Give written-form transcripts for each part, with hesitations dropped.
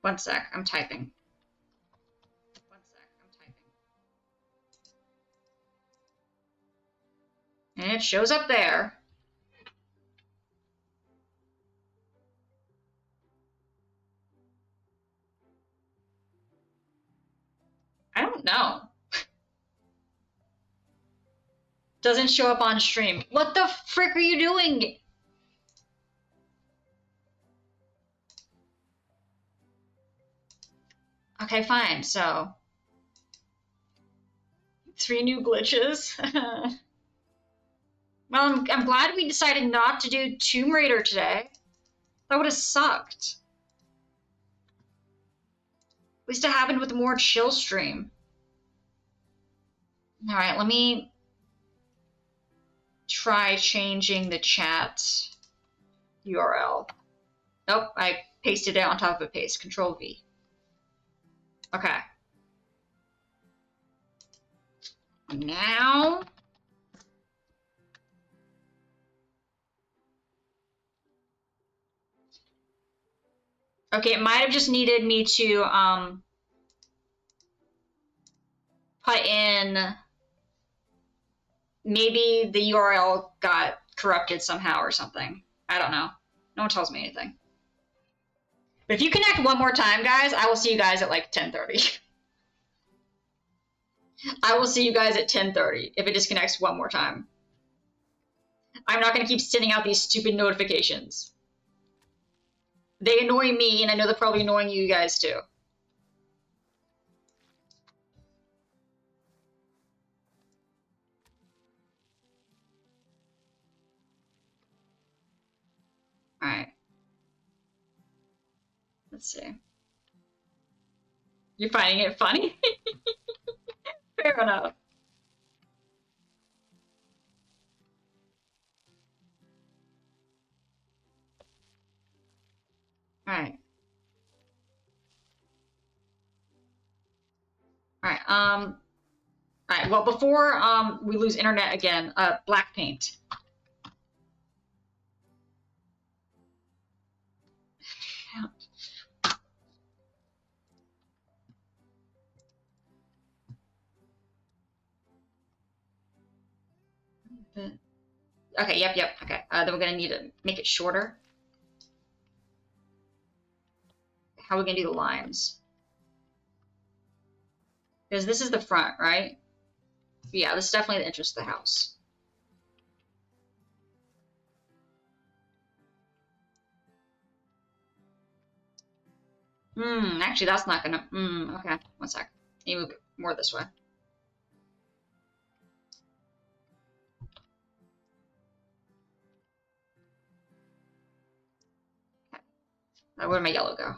One sec, I'm typing. And it shows up there. I don't know. Doesn't show up on stream. What the frick are you doing? Okay, fine, so 3 new glitches. Well, I'm glad we decided not to do Tomb Raider today. That would have sucked. At least it happened with a more chill stream. Alright, let me try changing the chat URL. Nope, I pasted it on top of a paste. Control V. Okay. Now... Okay, it might have just needed me to put in, maybe the URL got corrupted somehow or something. I don't know. No one tells me anything. But if you connect one more time, guys, I will see you guys at like 10:30. I will see you guys at 10:30 if it disconnects one more time. I'm not going to keep sending out these stupid notifications. They annoy me, and I know they're probably annoying you guys too. Alright. Let's see. You're finding it funny? Fair enough. Alright. Alright, alright, well, before we lose internet again, black paint. Okay, yep, okay. Then we're gonna need to make it shorter. How are we gonna do the lines? Because this is the front, right? Yeah, this is definitely the entrance to the house. Actually, that's not gonna, okay, one sec. You move it more this way. Okay. Where'd my yellow go?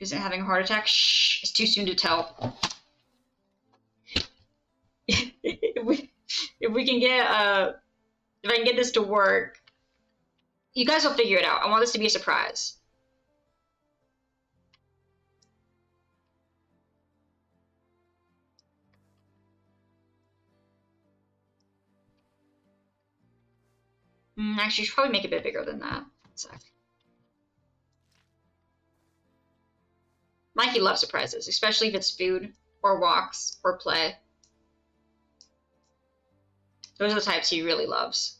Is it having a heart attack? Shh, it's too soon to tell. if we can get, if I can get this to work, you guys will figure it out. I want this to be a surprise. Actually, you should probably make it a bit bigger than that. One sec. Mikey loves surprises, especially if it's food, or walks, or play. Those are the types he really loves.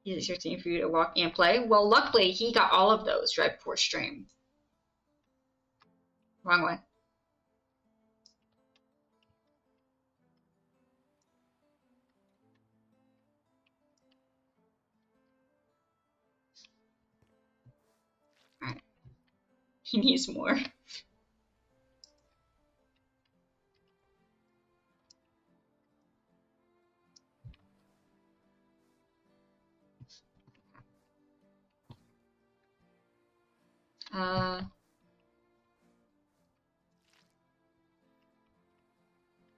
He's expecting for you to walk and play. Well, luckily, he got all of those right before stream. Wrong way. Alright. He needs more.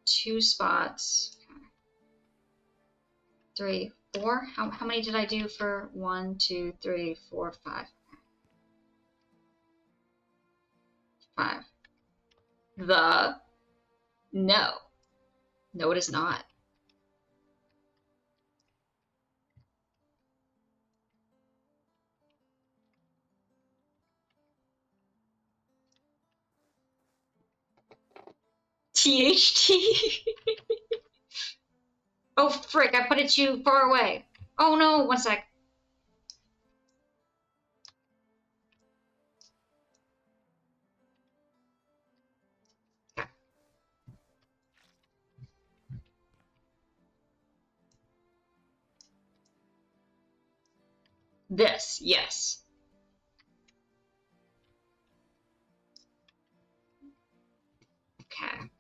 Two spots. 3, 4? How many did I do for 1, 2, 3, 4, 5? 5. No. No, it is not. THT. Oh, frick, I put it too far away. Oh no, one sec. This, yes. Okay.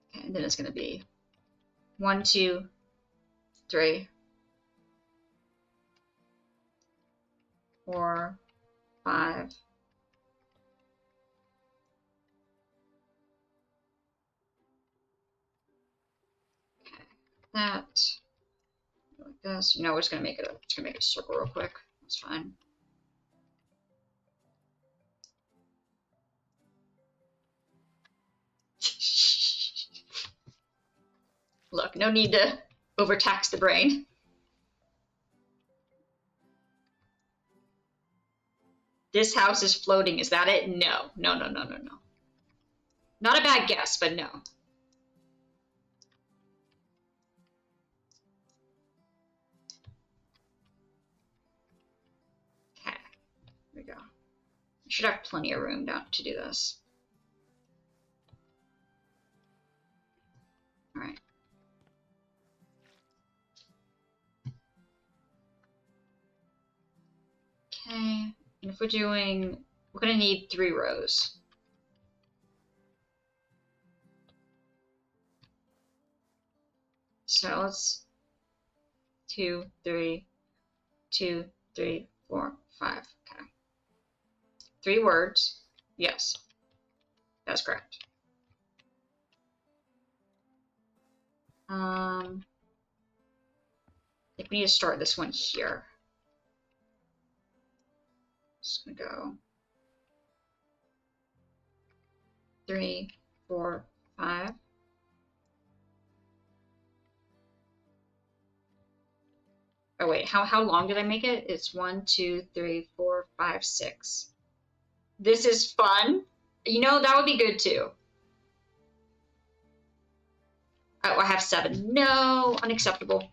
Okay, and then it's gonna be 1, 2, 3, 4, 5. Okay. That like this. You know, we're just gonna make it a circle real quick. That's fine. Look, no need to overtax the brain. This house is floating. Is that it? No. No, no, no, no, no. Not a bad guess, but no. Okay. There we go. I should have plenty of room down to do this. All right. Okay. And if we're going to need 3 rows. So let's 2, 3, 2, 3, 4, 5. Okay. 3 words. Yes. That's correct. I think we need to start this one here. Just gonna go 3, 4, 5. Oh wait, how long did I make it? It's 1, 2, 3, 4, 5, 6. This is fun. You know, that would be good too. Oh, I have 7. No, unacceptable.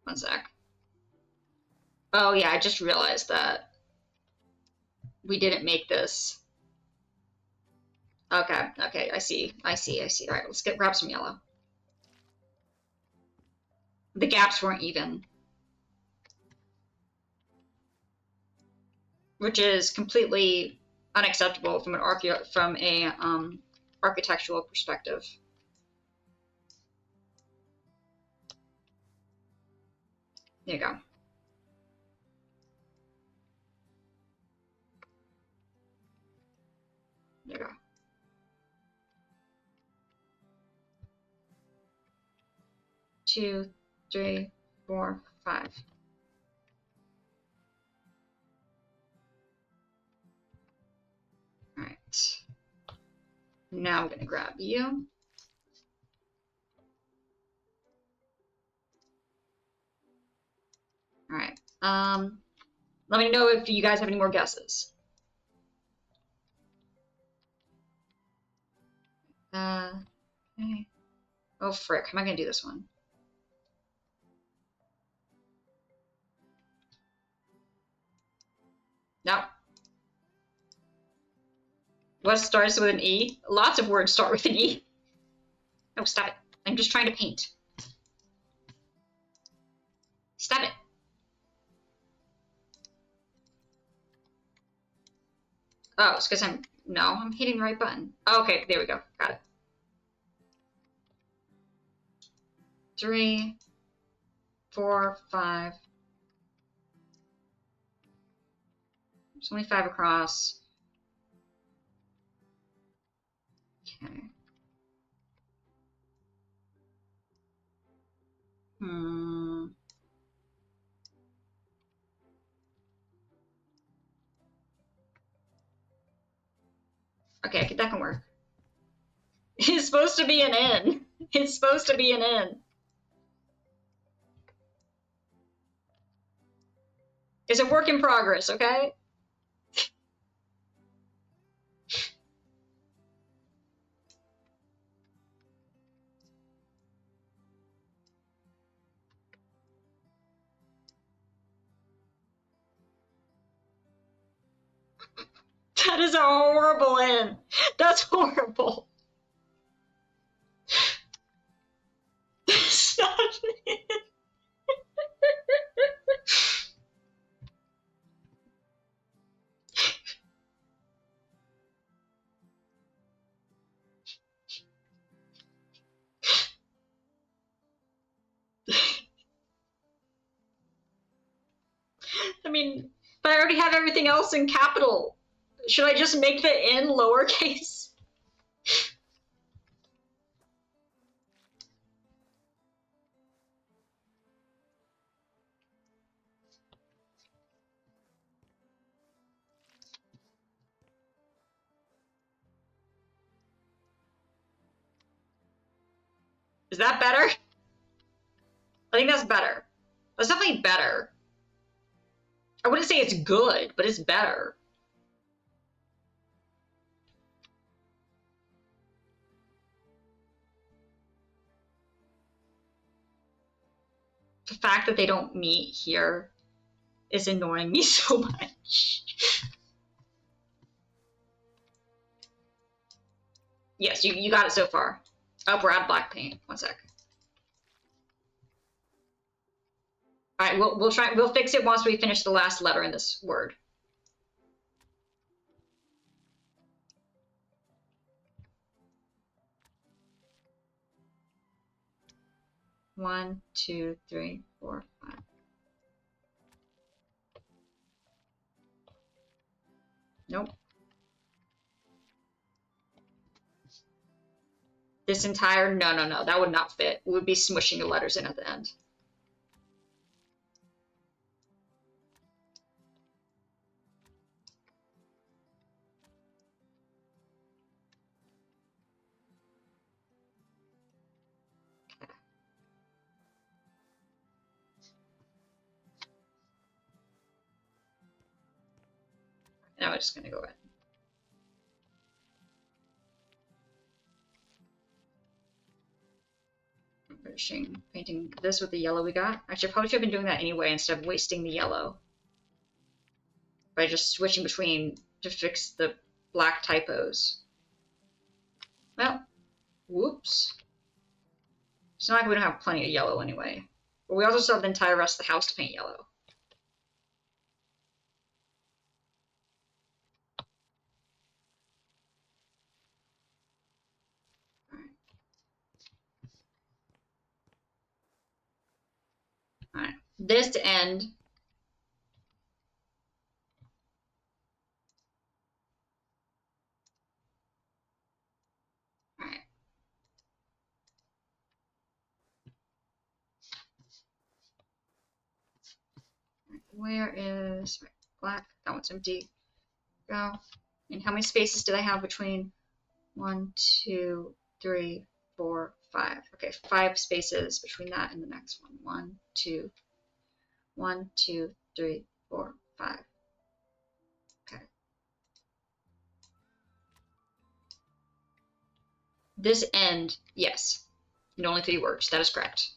One sec. Oh yeah, I just realized that we didn't make this. Okay, okay, I see. All right, let's grab some yellow. The gaps weren't even, which is completely unacceptable from an architectural perspective. There you go. There you go. Two, 3, 4, 5. All right. Now I'm gonna grab you. All right. Let me know if you guys have any more guesses. Okay. Oh frick! How am I gonna do this one? No. What starts with an E? Lots of words start with an E. No, stop it. I'm just trying to paint. Stop it. Oh, it's because I'm hitting the right button. Oh, okay, there we go. Got it. 3, 4, 5. There's only 5 across. Okay. Okay, that can work. It's supposed to be an N. It's supposed to be an N. It's a work in progress, okay? That is a horrible N. That's horrible. That's not an N. I mean, but I already have everything else in capital. Should I just make the N lowercase? Is that better? I think that's better. That's definitely better. I wouldn't say it's good, but it's better. The fact that they don't meet here is annoying me so much. Yes, you got it so far. Oh, we're out of black paint. One sec. All right, we'll fix it once we finish the last letter in this word. One, 2, 3, 4, 5. Nope. This entire, no, that would not fit. We would be smushing the letters in at the end. Okay. Now we're just gonna go ahead. Finishing painting this with the yellow we got. Actually, I probably should have been doing that anyway instead of wasting the yellow. By just switching between to fix the black typos. Well, whoops. It's not like we don't have plenty of yellow anyway. But we also still have the entire rest of the house to paint yellow. Alright. This to end. Alright. Where is black? That one's empty. Go. And how many spaces did I have between 1, 2, 3, 4, 5? Okay, 5 spaces between that and the next one. 1, 2, 1, 2, 3, 4, 5. Okay. This end, yes. And only 3 words. That is correct.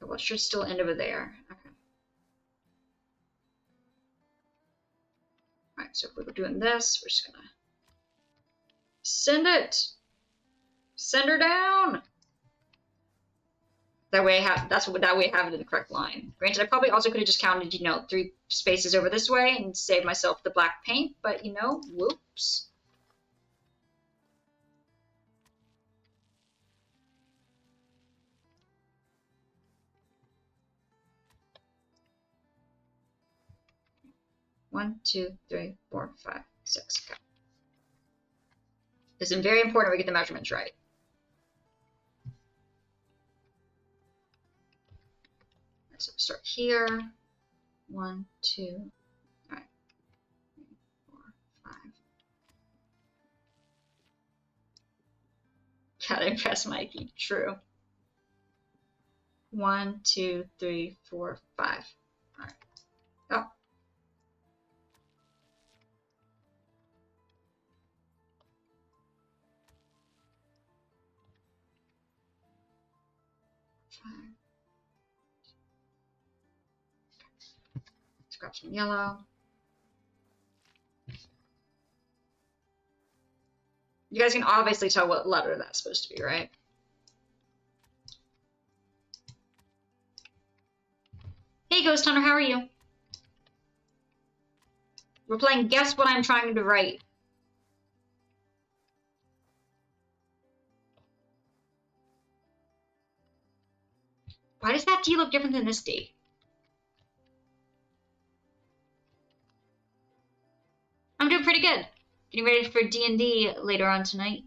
Well, it should still end over there. Okay. Alright, so if we were doing this, we're just gonna send it. Send her down. That way I have it in the correct line. Granted, I probably also could have just counted, 3 spaces over this way and saved myself the black paint, but whoops. One, 2, 3, 4, 5, 6. Okay. It's very important we get the measurements right. So we start here. 1, 2, 3, 4, 5. Gotta impress Mikey. True. 1, 2, 3, 4, 5. All right. Oh. Let's grab some yellow. You guys can obviously tell what letter that's supposed to be, right? Hey, Ghost Hunter, how are you? We're playing Guess What I'm Trying to Write. Why does that D look different than this D? I'm doing pretty good. Getting ready for D&D later on tonight.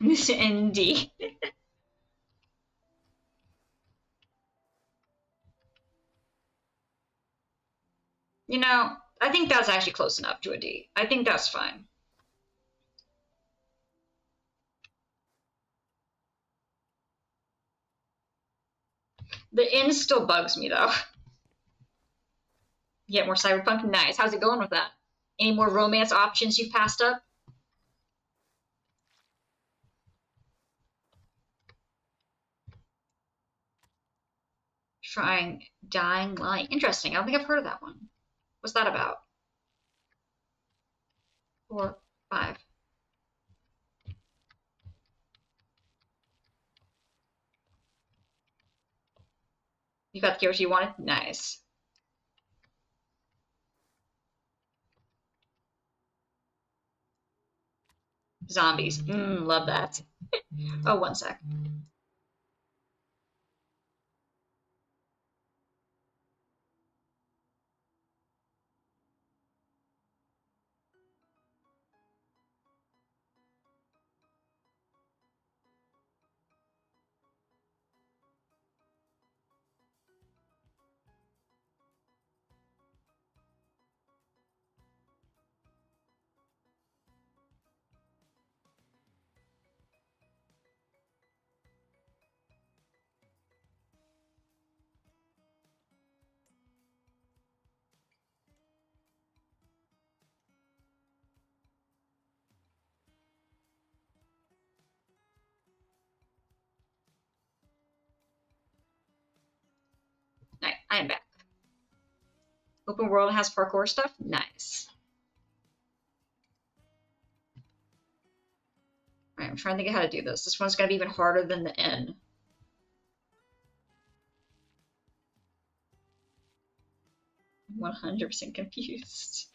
Miss ND. I think that's actually close enough to a D. I think that's fine. The N still bugs me, though. Get more cyberpunk? Nice. How's it going with that? Any more romance options you've passed up? Trying Dying Light. Interesting. I don't think I've heard of that one. What's that about? 4, 5. You got the character you wanted? Nice. Zombies. Love that. Oh, one sec. Alright, I am back. Open world has parkour stuff? Nice. Alright, I'm trying to think of how to do this. This one's gonna be even harder than the N. I'm 100% confused.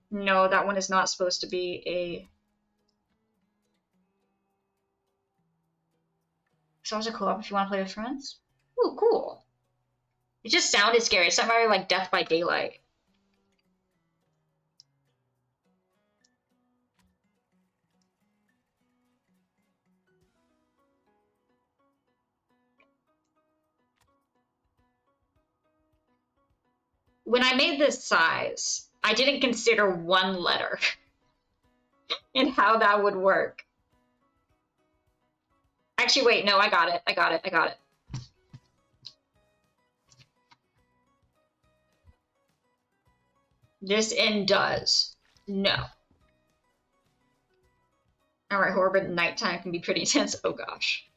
No, that one is not supposed to be a... Sounds like co-op if you want to play with friends. Ooh, cool. It just sounded scary. It sounded very like Death by Daylight. When I made this size, I didn't consider one letter and how that would work. Actually, wait, no, I got it. This N does. No. Alright, horror, but nighttime can be pretty intense. Oh gosh.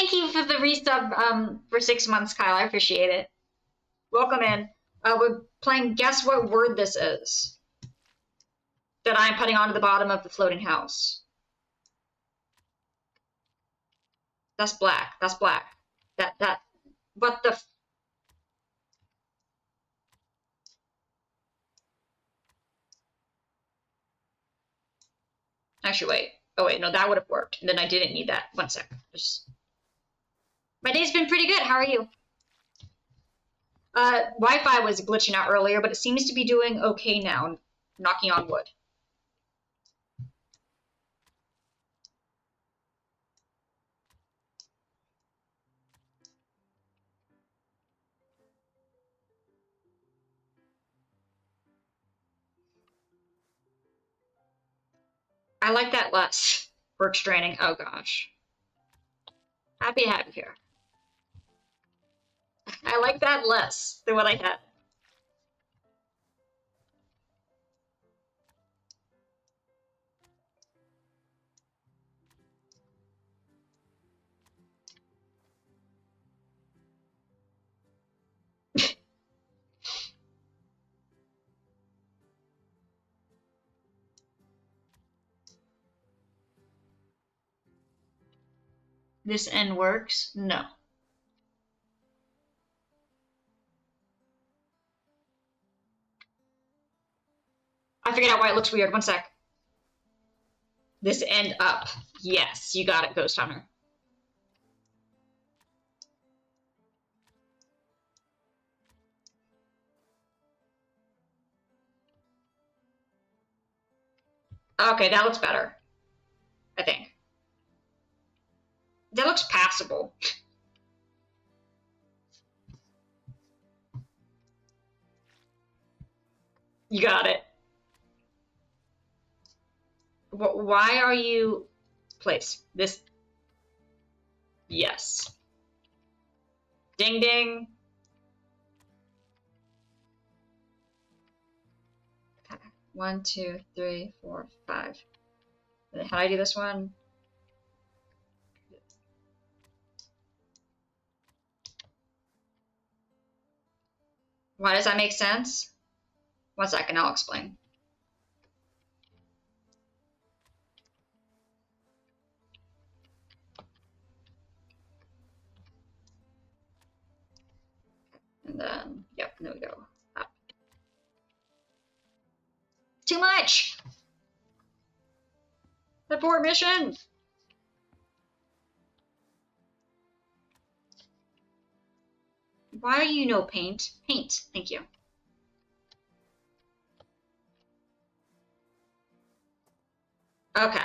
thank you for the resub for 6 months, Kyle. I appreciate it. Welcome in. We're playing Guess What Word This Is that I'm putting onto the bottom of the floating house. That's black. That's black. What the... Actually, wait. Oh, wait, no, that would have worked. And then I didn't need that. 1 sec. My day's been pretty good. How are you? Wi-Fi was glitching out earlier, but it seems to be doing okay now. Knocking on wood. I like that less. Works draining. Oh, gosh. Happy to have you here. I like that less than what I had. This end works? No. I figured out why it looks weird. 1 sec. This end up. Yes, you got it, Ghost Hunter. Okay, that looks better. I think. That looks passable. You got it. Why are you... Place. This... Yes. Ding ding. Okay. 1, 2, 3, 4, 5. How do I do this one? Why does that make sense? 1 second, I'll explain. And then, yep, there we go. Up. Too much! Abort mission! Why are you no paint? Paint, thank you. Okay.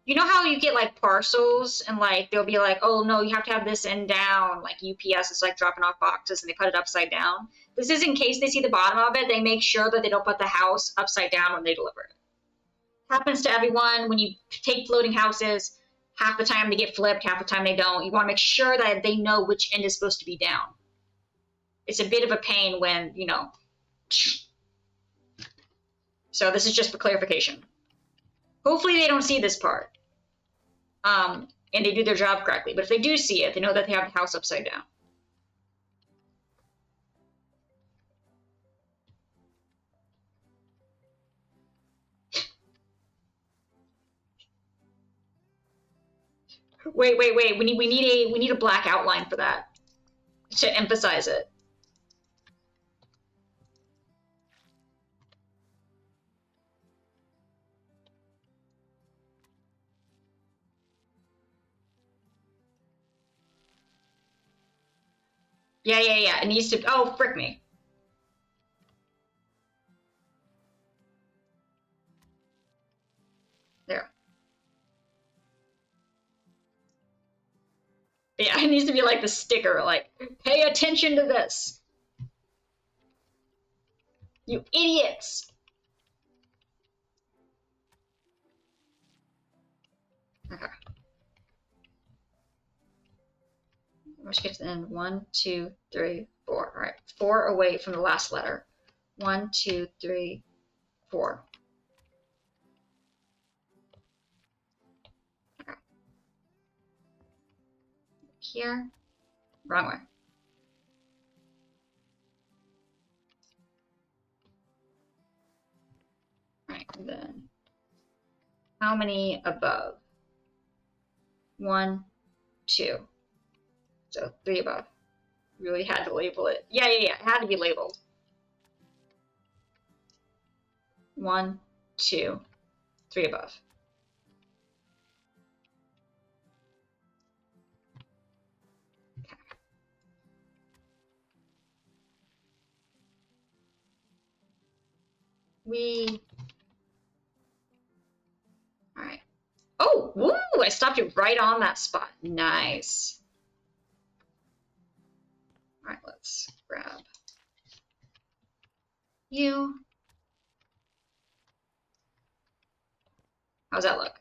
You know how you get like parcels and like they'll be like, oh no, you have to have this end down. Like UPS is like dropping off boxes and they put it upside down. This is in case they see the bottom of it, they make sure that they don't put the house upside down when they deliver it. Happens to everyone when you take floating houses. Half the time they get flipped, half the time they don't. You want to make sure that they know which end is supposed to be down. It's a bit of a pain when, you know. So this is just for clarification. Hopefully they don't see this part. And they do their job correctly. But if they do see it, they know that they have the house upside down. Wait. We need a black outline for that to emphasize it. Yeah. It needs to. Oh, frick me. There. Yeah, it needs to be like the sticker, like, pay attention to this. You idiots. Okay. Let's get to the end. 1, 2, 3, 4. All right. 4 away from the last letter. 1, 2, 3, 4. Okay. here. Wrong way. Right, and then how many above? 1, 2. So 3 above. Really had to label it. Yeah, it had to be labeled. 1, 2, 3 above. Okay. All right. Oh, woo! I stopped it right on that spot. Nice. All right, let's grab you. How's that look?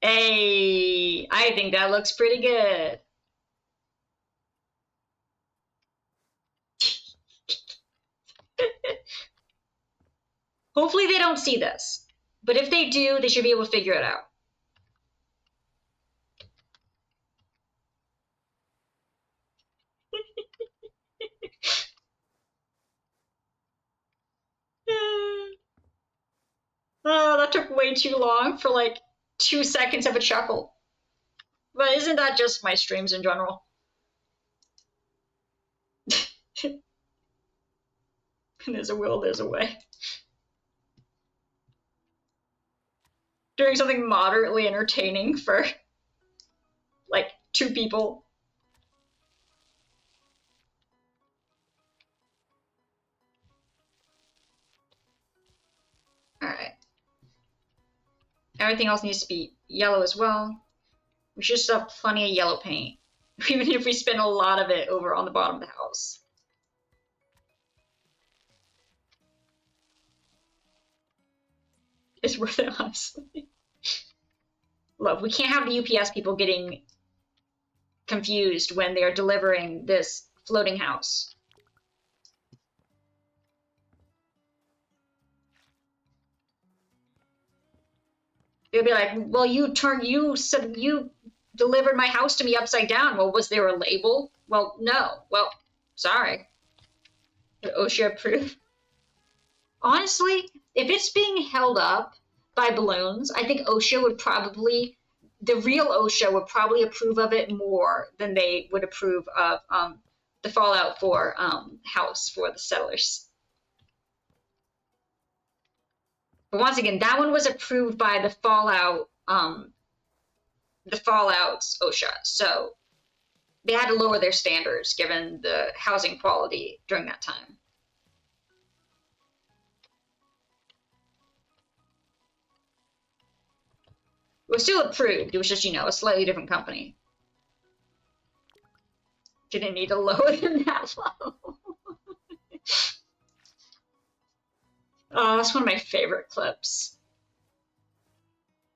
Hey, I think that looks pretty good. Hopefully they don't see this, but if they do, they should be able to figure it out. Oh, that took way too long for like 2 seconds of a chuckle. But isn't that just my streams in general? There's a will, there's a way. Doing something moderately entertaining for like 2 people. Alright. Everything else needs to be yellow as well. We should still have plenty of yellow paint, even if we spend a lot of it over on the bottom of the house. It's worth it, honestly. Look, we can't have the UPS people getting confused when they are delivering this floating house. They'll be like, well, you delivered my house to me upside down. Well, was there a label? Well, no. Well, sorry. OSHA approved. Honestly, if it's being held up by balloons, I think OSHA would probably, the real OSHA would probably approve of it more than they would approve of the Fallout 4 house for the settlers. But once again, that one was approved by the Fallout's OSHA, so they had to lower their standards given the housing quality during that time. It was still approved, it was just, a slightly different company. Didn't need to lower them that low. Oh, that's one of my favorite clips.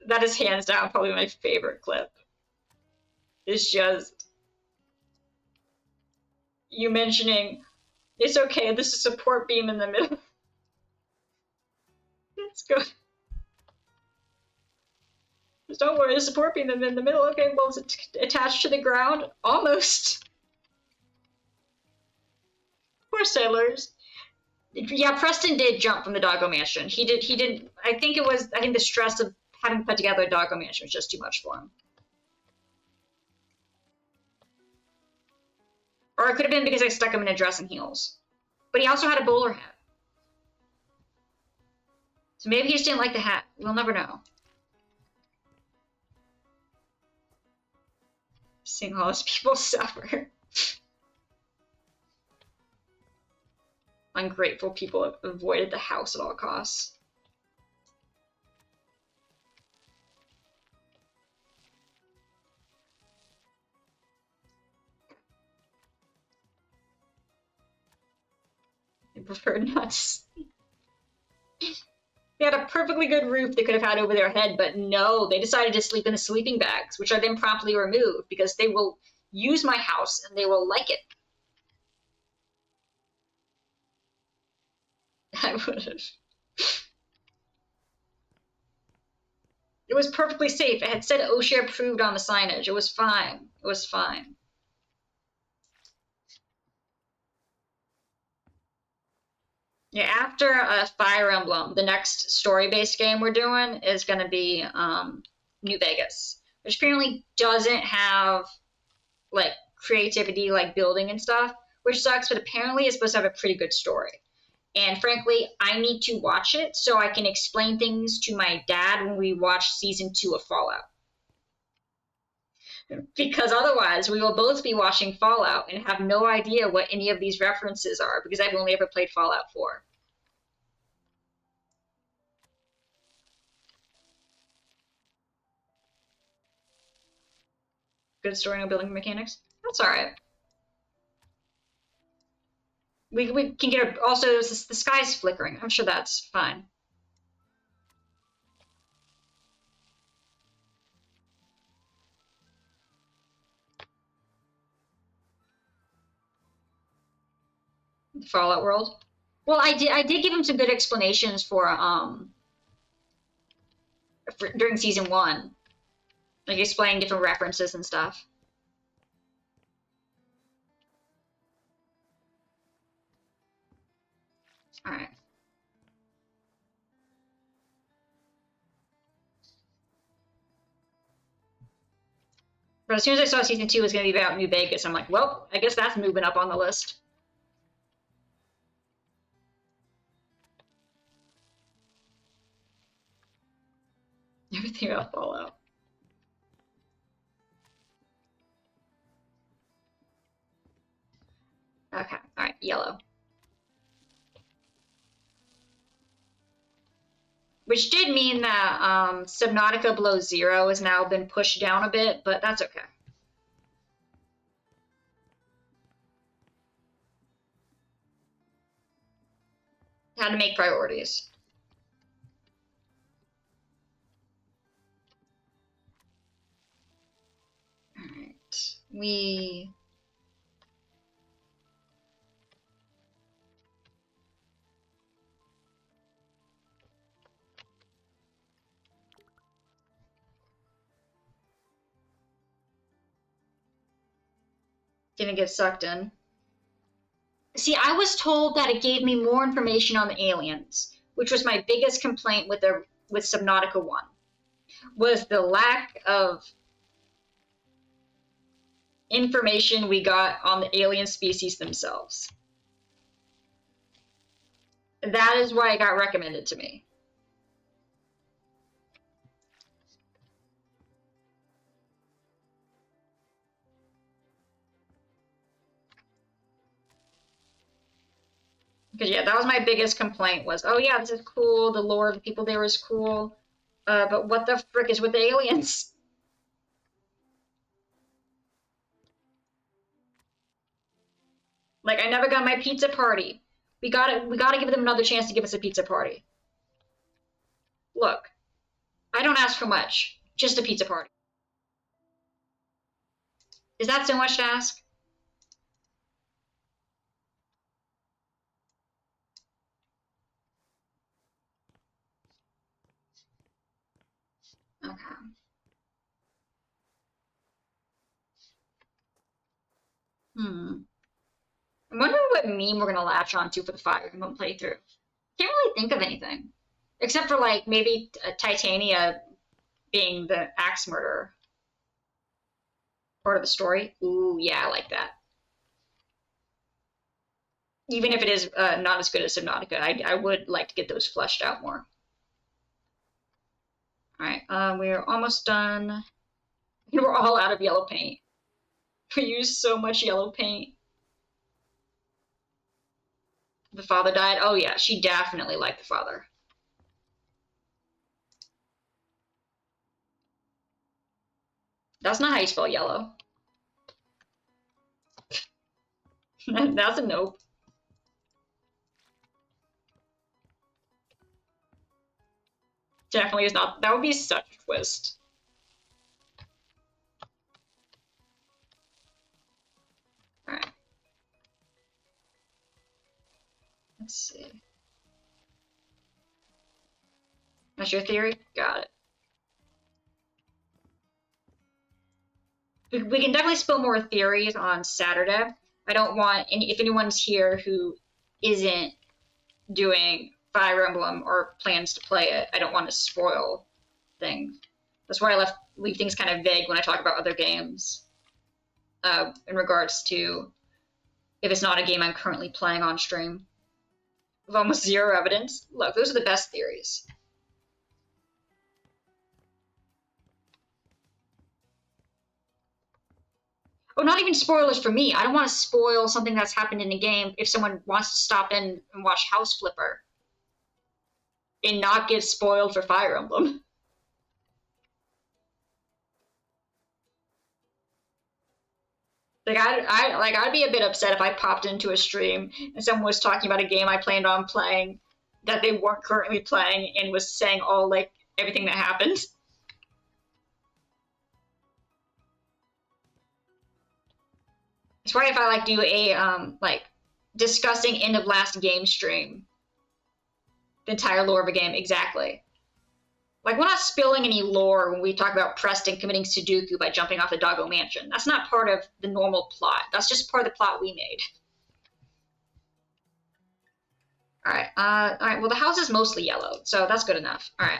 That is hands down probably my favorite clip. It's just you mentioning, it's okay, there's a support beam in the middle. Let's go. Just don't worry, the support beam in the middle. Okay, well, is it attached to the ground? Almost. Poor sailors. Yeah, Preston did jump from the doggo mansion. He did. I think the stress of having put together a doggo mansion was just too much for him. Or it could have been because I stuck him in a dress and heels. But he also had a bowler hat. So maybe he just didn't like the hat. We'll never know. Seeing all those people suffer. Ungrateful people have avoided the house at all costs. They prefer nuts. They had a perfectly good roof they could have had over their head, but no, they decided to sleep in the sleeping bags, which I then promptly removed because they will use my house and they will like it. I would have. It was perfectly safe. It had said OSHA approved on the signage. It was fine. It was fine. Yeah, after Fire Emblem, the next story-based game we're doing is going to be New Vegas, which apparently doesn't have like creativity, like building and stuff, which sucks. But apparently, it's supposed to have a pretty good story. And frankly, I need to watch it so I can explain things to my dad when we watch season 2 of Fallout. Because otherwise, we will both be watching Fallout and have no idea what any of these references are because I've only ever played Fallout 4. Good story, no building mechanics. That's all right. We can get a, also the sky's flickering. I'm sure that's fine. The Fallout world. Well, I did give him some good explanations for during season 1, like explaining different references and stuff. All right. But as soon as I saw season 2 was going to be about New Vegas, I'm like, well, I guess that's moving up on the list. Everything about Fallout. Okay, all right, yellow. Which did mean that Subnautica Below Zero has now been pushed down a bit, but that's okay. Had to make priorities. All right, we. Gonna get sucked in. See, I was told that it gave me more information on the aliens, which was my biggest complaint with Subnautica 1, was the lack of information we got on the alien species themselves. That is why it got recommended to me. Because yeah, that was my biggest complaint was, oh yeah, this is cool, the lore of the people there is cool, but what the frick is with the aliens? Like, I never got my pizza party. We gotta give them another chance to give us a pizza party. Look, I don't ask for much, just a pizza party. Is that so much to ask? Okay. Hmm. I'm wondering what meme we're gonna latch onto for the Fire Emblem playthrough. Can't really think of anything. Except for like maybe Titania being the axe murderer. Part of the story. Ooh, yeah, I like that. Even if it is not as good as Subnautica, I would like to get those fleshed out more. Alright, we're almost done. We're all out of yellow paint. We used so much yellow paint. The father died? Oh yeah, she definitely liked the father. That's not how you spell yellow. That's a nope. Definitely is not. That would be such a twist. Alright. Let's see. That's your theory? Got it. We can definitely spill more theories on Saturday. I don't want any, if anyone's here who isn't doing Fire Emblem or plans to play it. I don't want to spoil things. That's why I leave things kind of vague when I talk about other games. In regards to if it's not a game I'm currently playing on stream. With almost zero evidence. Look, those are the best theories. Oh, not even spoilers for me. I don't want to spoil something that's happened in a game if someone wants to stop in and watch House Flipper and not get spoiled for Fire Emblem. I'd be a bit upset if I popped into a stream and someone was talking about a game I planned on playing that they weren't currently playing and was saying all like everything that happened. It's why if I like do a like discussing end of last game stream, the entire lore of a game, exactly. Like, we're not spilling any lore when we talk about Preston committing Sudoku by jumping off the Doggo Mansion. That's not part of the normal plot. That's just part of the plot we made. Alright, well, the house is mostly yellow, so that's good enough. Alright,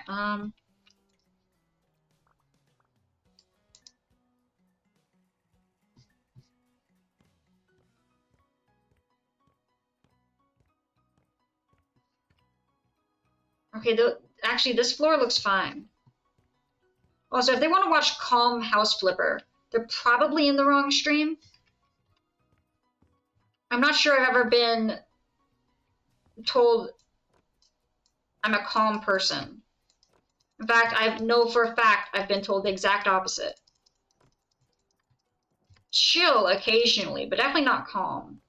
okay, actually, this floor looks fine. Also, if they want to watch Calm House Flipper, they're probably in the wrong stream. I'm not sure I've ever been told I'm a calm person. In fact, I know for a fact I've been told the exact opposite. Chill occasionally, but definitely not calm.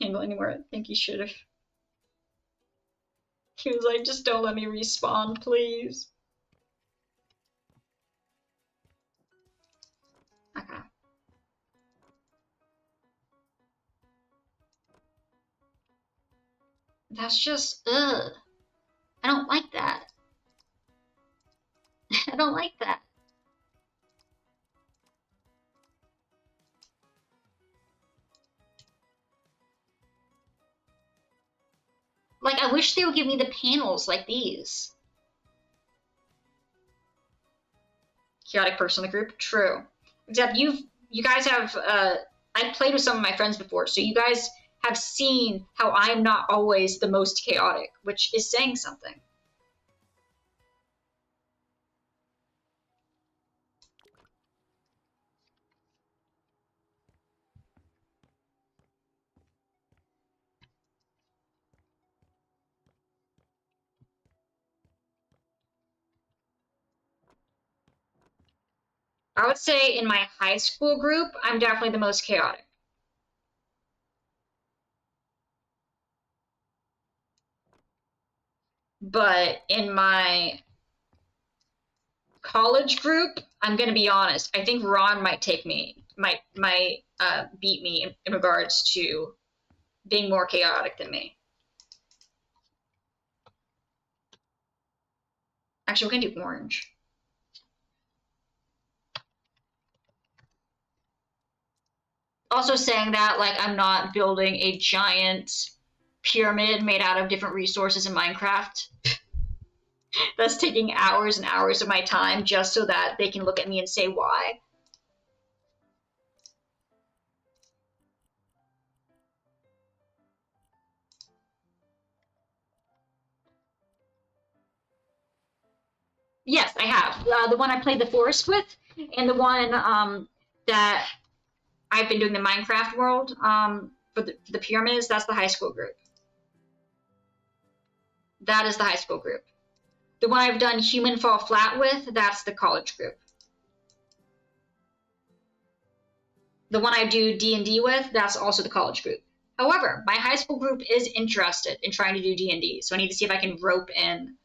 Can't go anywhere I think he should have. He was like, just don't let me respawn, please. Okay. That's just, ugh. I don't like that. I don't like that. Like, I wish they would give me the panels like these. Chaotic person in the group? True. Except you guys have, I've played with some of my friends before, so you guys have seen how I'm not always the most chaotic, which is saying something. I would say in my high school group, I'm definitely the most chaotic. But in my college group, I'm gonna be honest. I think Ron might take me, might beat me in regards to being more chaotic than me. Actually, we're gonna do orange. Also saying that, like, I'm not building a giant pyramid made out of different resources in Minecraft. That's taking hours and hours of my time just so that they can look at me and say why. Yes, I have. The one I played the forest with, and the one that I've been doing the Minecraft world for the pyramids, that's the high school group. That is the high school group. The one I've done Human Fall Flat with, that's the college group. The one I do D&D with, that's also the college group. However, my high school group is interested in trying to do D&D, so I need to see if I can rope in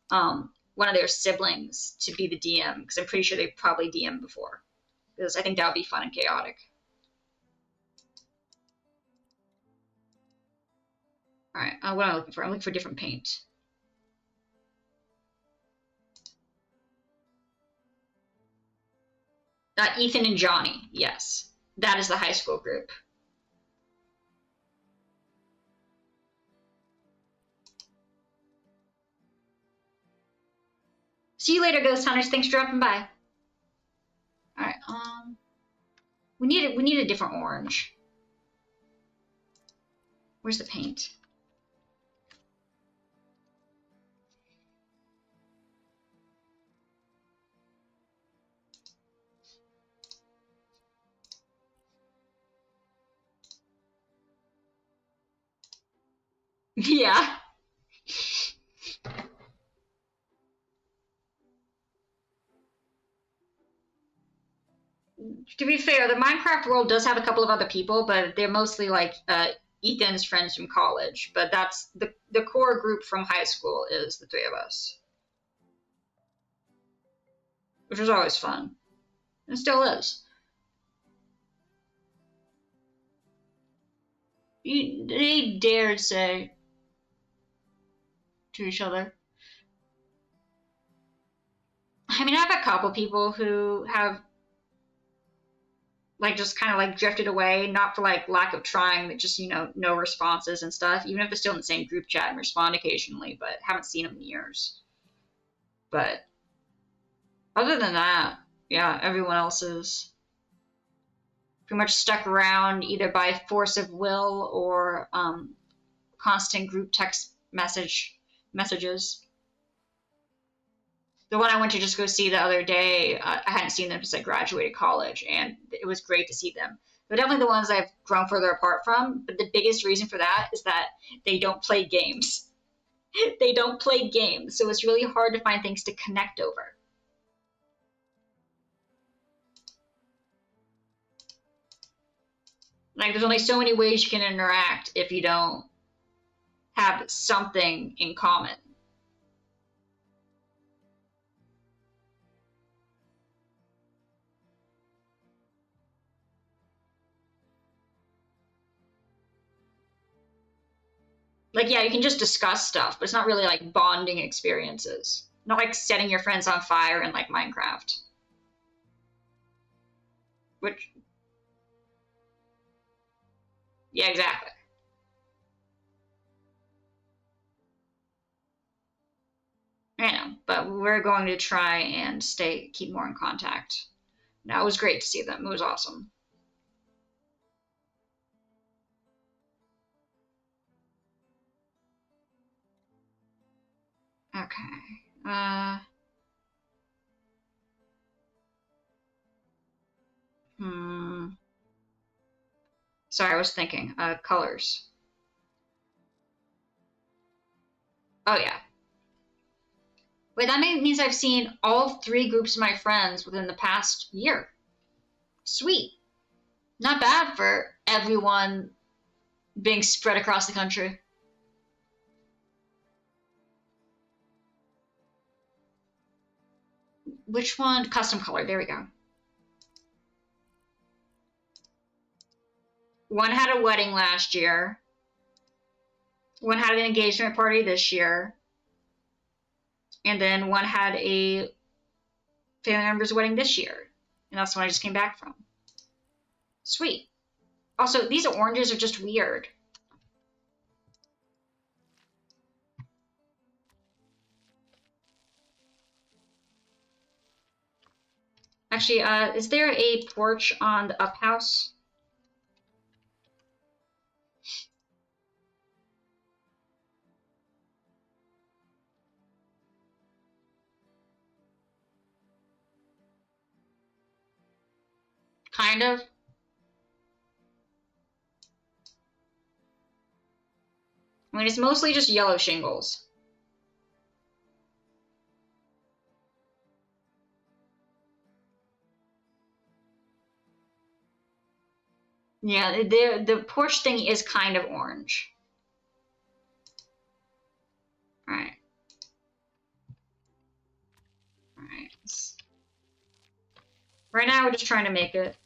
one of their siblings to be the DM, because I'm pretty sure they've probably DM'd before. Because I think that would be fun and chaotic. Alright, what am I looking for? I'm looking for different paint. Ethan and Johnny, yes. That is the high school group. See you later, Ghost Hunters. Thanks for dropping by. Alright, we need a different orange. Where's the paint? Yeah. To be fair, the Minecraft world does have a couple of other people, but they're mostly like Ethan's friends from college. But that's the core group from high school is the three of us, which was always fun, and still is. They dared say to each other. I mean, I have a couple people who have like just kind of like drifted away, not for like lack of trying, but just, you know, no responses and stuff, even if they're still in the same group chat and respond occasionally, but haven't seen them in years. But other than that, yeah, everyone else is pretty much stuck around either by force of will or constant group text messages. The one I went to just go see the other day, I hadn't seen them since I graduated college, and it was great to see them. They're definitely the ones I've grown further apart from, but the biggest reason for that is that they don't play games. They don't play games, so it's really hard to find things to connect over. Like, there's only so many ways you can interact if you don't have something in common. Like, yeah, you can just discuss stuff, but it's not really like bonding experiences. Not like setting your friends on fire in like Minecraft. Which, yeah, exactly. I know, but we're going to try and keep more in contact. No, it was great to see them. It was awesome. Okay. Hmm. Sorry, I was thinking. Colors. Oh yeah. Wait, that means I've seen all three groups of my friends within the past year. Sweet. Not bad for everyone being spread across the country. Which one? Custom color. There we go. One had a wedding last year. One had an engagement party this year. And then one had a family member's wedding this year. And that's the one I just came back from. Sweet. Also, these oranges are just weird. Actually, is there a porch on the up house? Kind of. I mean, it's mostly just yellow shingles. Yeah, the porch thing is kind of orange. Alright. Alright. Right now, we're just trying to make it.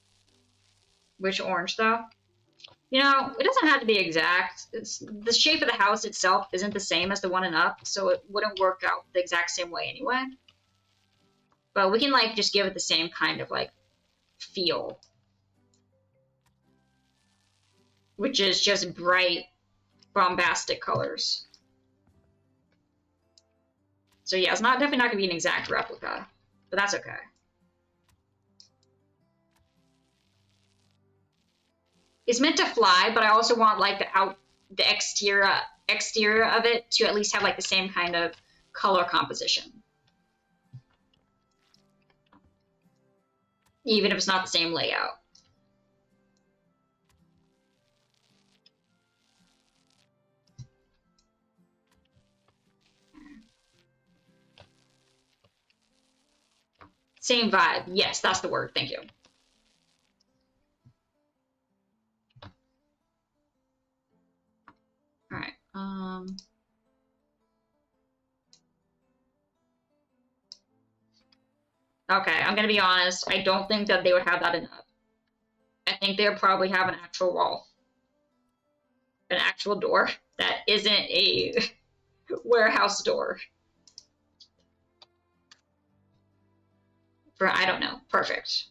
Which orange, though? You know, it doesn't have to be exact. The shape of the house itself isn't the same as the one and up, so it wouldn't work out the exact same way anyway. But we can, like, just give it the same kind of, like, feel. Which is just bright, bombastic colors. So yeah, it's definitely not gonna be an exact replica, but that's okay. It's meant to fly, but I also want like the exterior of it to at least have like the same kind of color composition. Even if it's not the same layout. Same vibe. Yes, that's the word. Thank you. All right. Okay, I'm gonna be honest. I don't think that they would have that enough. I think they would probably have an actual wall, an actual door that isn't a warehouse door. For I don't know. Perfect.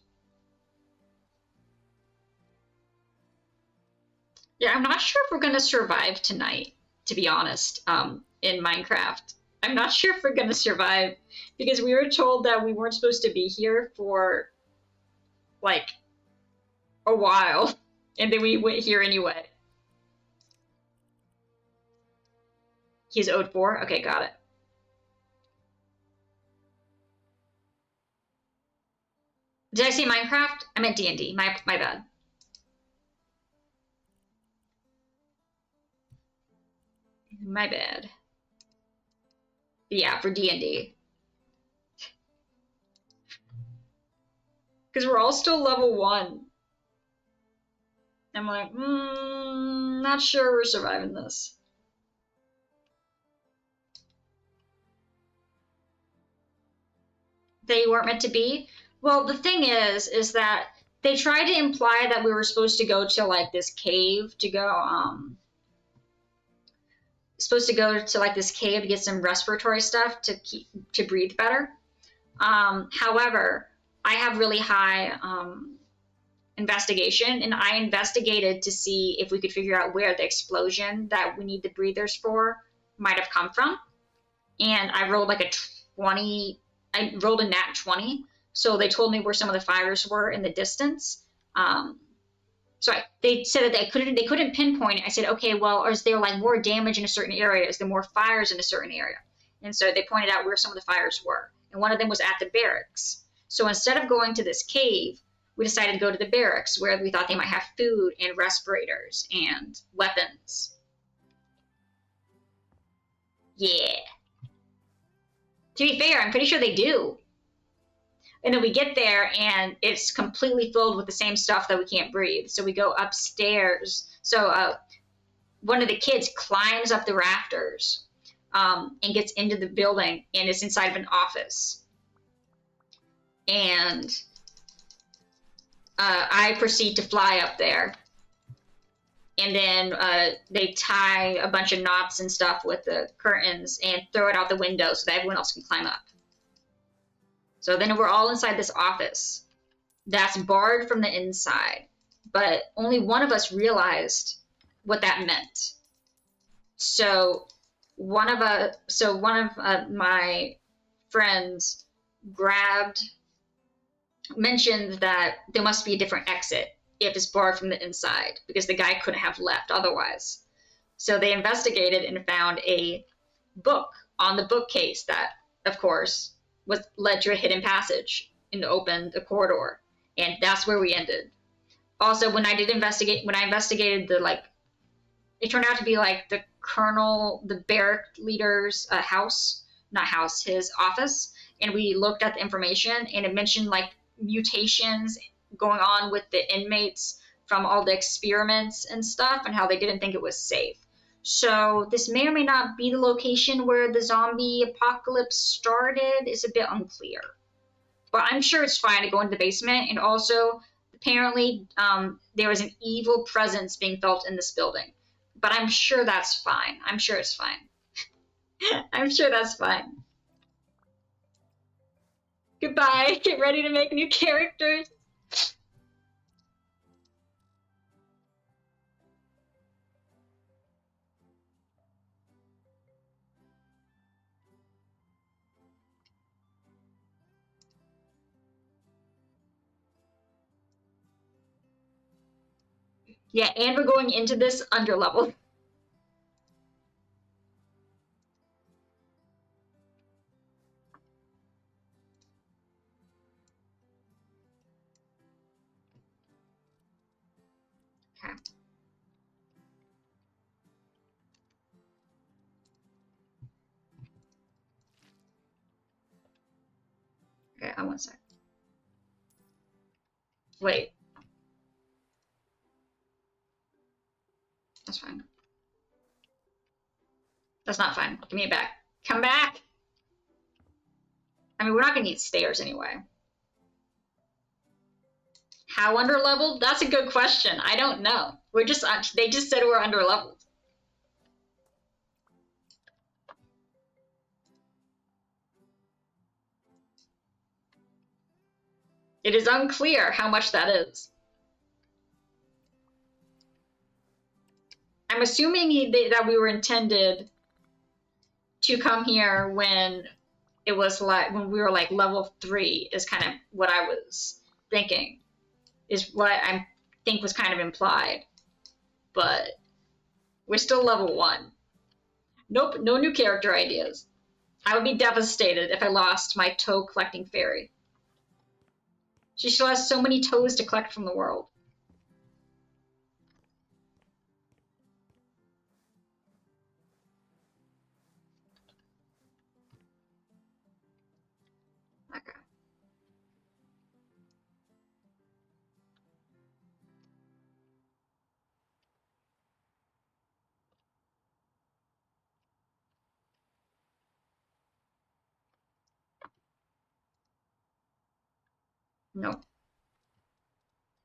Yeah, I'm not sure if we're gonna survive tonight, to be honest, in Minecraft. I'm not sure if we're gonna survive because we were told that we weren't supposed to be here for like a while, and then we went here anyway. He's owed 4? Okay, got it. Did I say Minecraft? I meant D&D. My bad. My bad. But yeah, for D&D. Because we're all still level 1. I'm like, not sure we're surviving this. They weren't meant to be? Well, the thing is that they tried to imply that we were supposed to go to like this cave to go, supposed to go to like this cave to get some respiratory stuff to breathe better. However, I have really high investigation, and I investigated to see if we could figure out where the explosion that we need the breathers for might have come from. And I rolled like a 20. I rolled a nat 20. So they told me where some of the fires were in the distance. They said that they couldn't pinpoint it. I said, okay, well, is there like more damage in a certain area? Is there more fires in a certain area? And so they pointed out where some of the fires were. And one of them was at the barracks. So instead of going to this cave, we decided to go to the barracks where we thought they might have food and respirators and weapons. Yeah. To be fair, I'm pretty sure they do. And then we get there and it's completely filled with the same stuff that we can't breathe. So we go upstairs. So one of the kids climbs up the rafters and gets into the building, and it's inside of an office. And I proceed to fly up there. And then they tie a bunch of knots and stuff with the curtains and throw it out the window so that everyone else can climb up. So then we're all inside this office that's barred from the inside, but only one of us realized what that meant. So one of my friends mentioned that there must be a different exit if it's barred from the inside, because the guy couldn't have left otherwise. So they investigated and found a book on the bookcase that, of course, led to a hidden passage and opened a corridor, and that's where we ended. Also, when I investigated it turned out to be like the colonel, the barrack leader's his office, and we looked at the information, and it mentioned like mutations going on with the inmates from all the experiments and stuff, and how they didn't think it was safe. So this may or may not be the location where the zombie apocalypse started. It's a bit unclear. But I'm sure it's fine to go into the basement. And also, apparently, there was an evil presence being felt in this building. But I'm sure that's fine. I'm sure it's fine. I'm sure that's fine. Goodbye. Get ready to make new characters. Yeah, and we're going into this under level. Okay. Okay, I want a sec. Wait. That's fine. That's not fine. Give me it back. Come back! I mean, we're not gonna need stairs anyway. How underleveled? That's a good question. I don't know. We're just, they just said we're underleveled. It is unclear how much that is. I'm assuming that we were intended to come here when it was like, when we were like level 3 is kind of what I was thinking, is what I think was kind of implied. But we're still level 1. Nope, no new character ideas. I would be devastated if I lost my toe collecting fairy. She still has so many toes to collect from the world. Okay. Nope.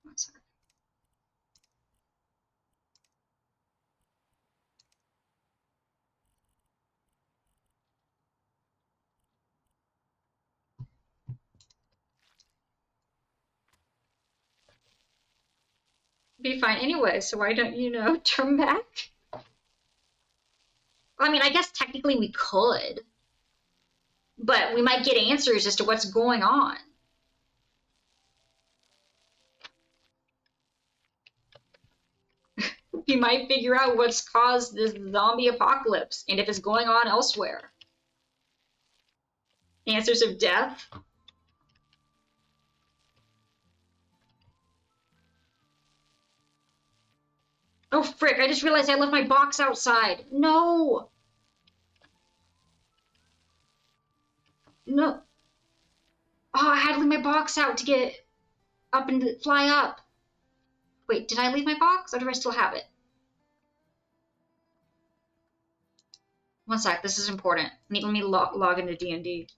One sec. Be fine anyway, so why don't you turn back? Well, I mean, I guess technically we could, but we might get answers as to what's going on. We might figure out what's caused this zombie apocalypse and if it's going on elsewhere. Answers of death? Oh, frick, I just realized I left my box outside. No! No. Oh, I had to leave my box out to get up and fly up. Wait, did I leave my box or do I still have it? One sec, this is important. Let me log into DND.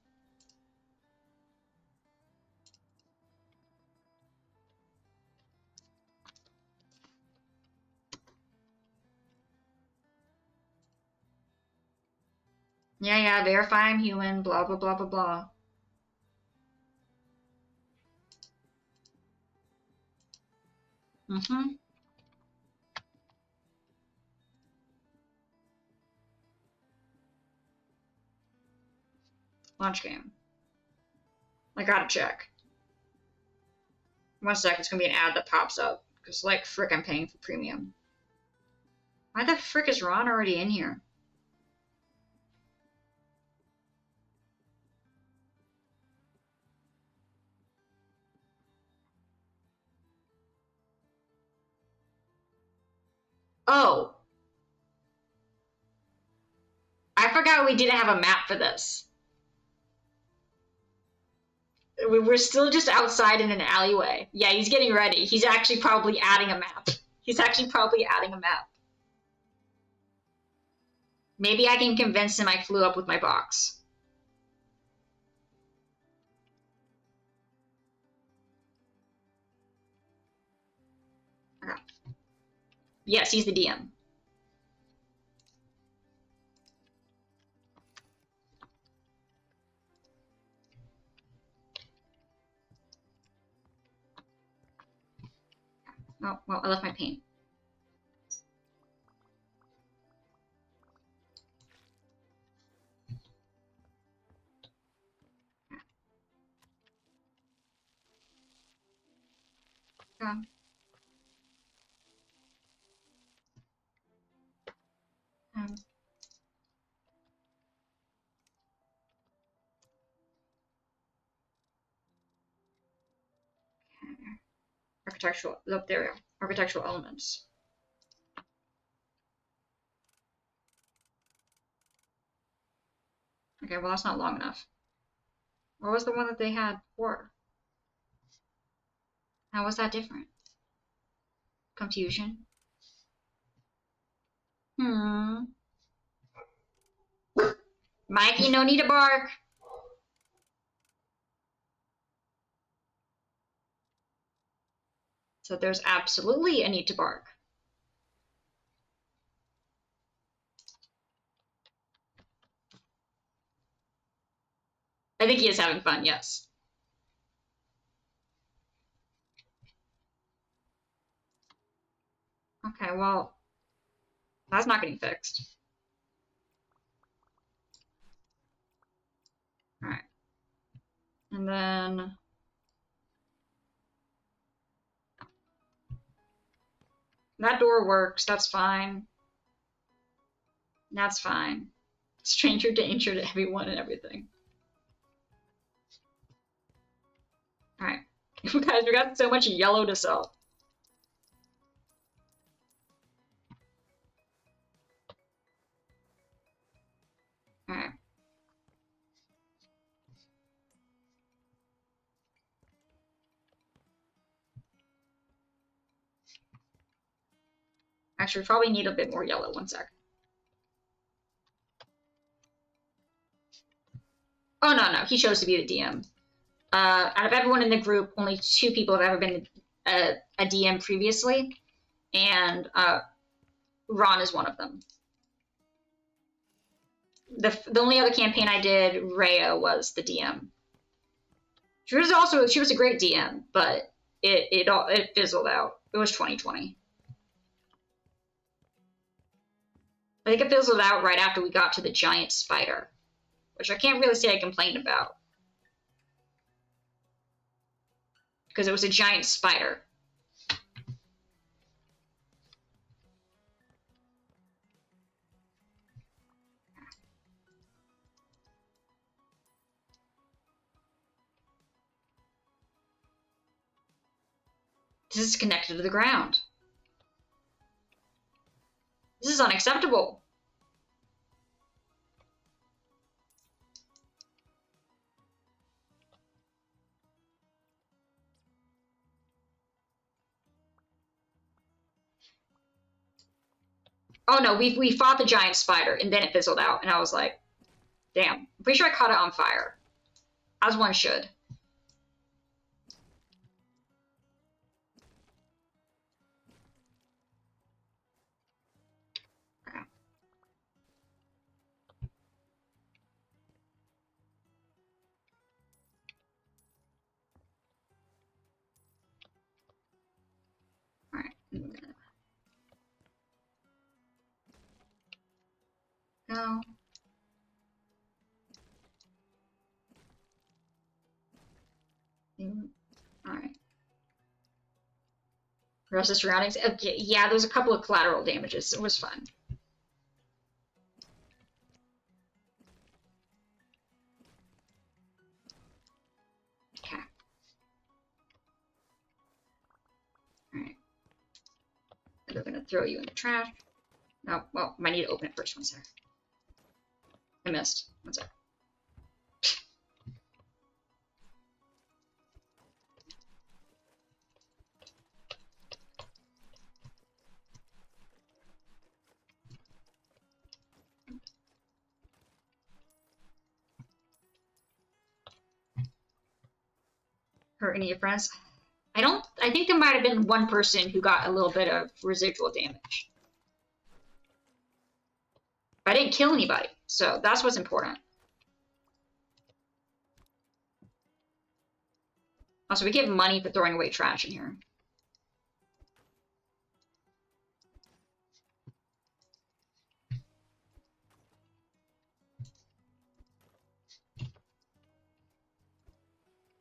Yeah, verify I'm human, blah, blah, blah, blah, blah. Mm-hmm. Launch game. I gotta check. One sec, it's gonna be an ad that pops up. Because, like, frick, I'm paying for premium. Why the frick is Ron already in here? Oh! I forgot we didn't have a map for this. We're still just outside in an alleyway. Yeah, he's getting ready. He's actually probably adding a map. He's actually probably adding a map. Maybe I can convince him I flew up with my box. Okay. Yes, he's the DM. Oh, well, I left my paint. Okay. architectural, up there, architectural elements. Okay, well that's not long enough. What was the one that they had before? How was that different? Confusion. Mikey, no need to bark. So there's absolutely a need to bark. I think he is having fun, yes. Okay, well, that's not getting fixed. Alright. And then... that door works, that's fine. That's fine. Stranger danger to everyone and everything. Alright. Guys, we got so much yellow to sell. Alright. Actually, we probably need a bit more yellow. One sec. Oh, no. He chose to be the DM. Out of everyone in the group, only 2 people have ever been a DM previously. And Ron is one of them. The only other campaign I did, Rhea was the DM. She was a great DM, but it fizzled out. It was 2020. I think it fizzled out right after we got to the giant spider, which I can't really say I complained about. Because it was a giant spider. This is connected to the ground. This is unacceptable. Oh no, we fought the giant spider and then it fizzled out and I was like, damn, I'm pretty sure I caught it on fire. As one should. Okay. Alright. No. Alright. Rest of the surroundings. Okay, yeah, there's a couple of collateral damages. It was fun. Okay. Alright. They're gonna throw you in the trash. No, well, I need to open it first. One sec. I missed. One sec. Hurt any of your friends? I think there might have been one person who got a little bit of residual damage. But I didn't kill anybody, so that's what's important. Also, we get money for throwing away trash in here.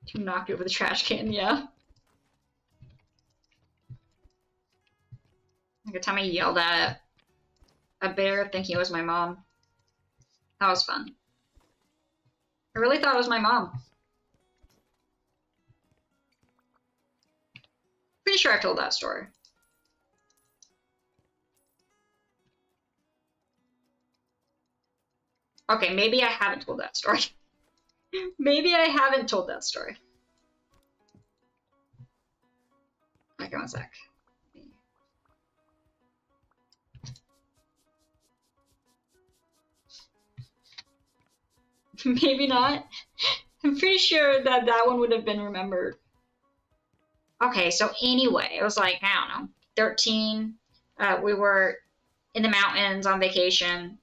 You knocked over the trash can, yeah. Like the time I yelled at a bear thinking it was my mom. That was fun. I really thought it was my mom. Pretty sure I've told that story. Okay, maybe I haven't told that story. Maybe I haven't told that story. Okay, one sec. Maybe not. I'm pretty sure that that one would have been remembered. Okay, so anyway, it was like, I don't know, 13. We were in the mountains on vacation.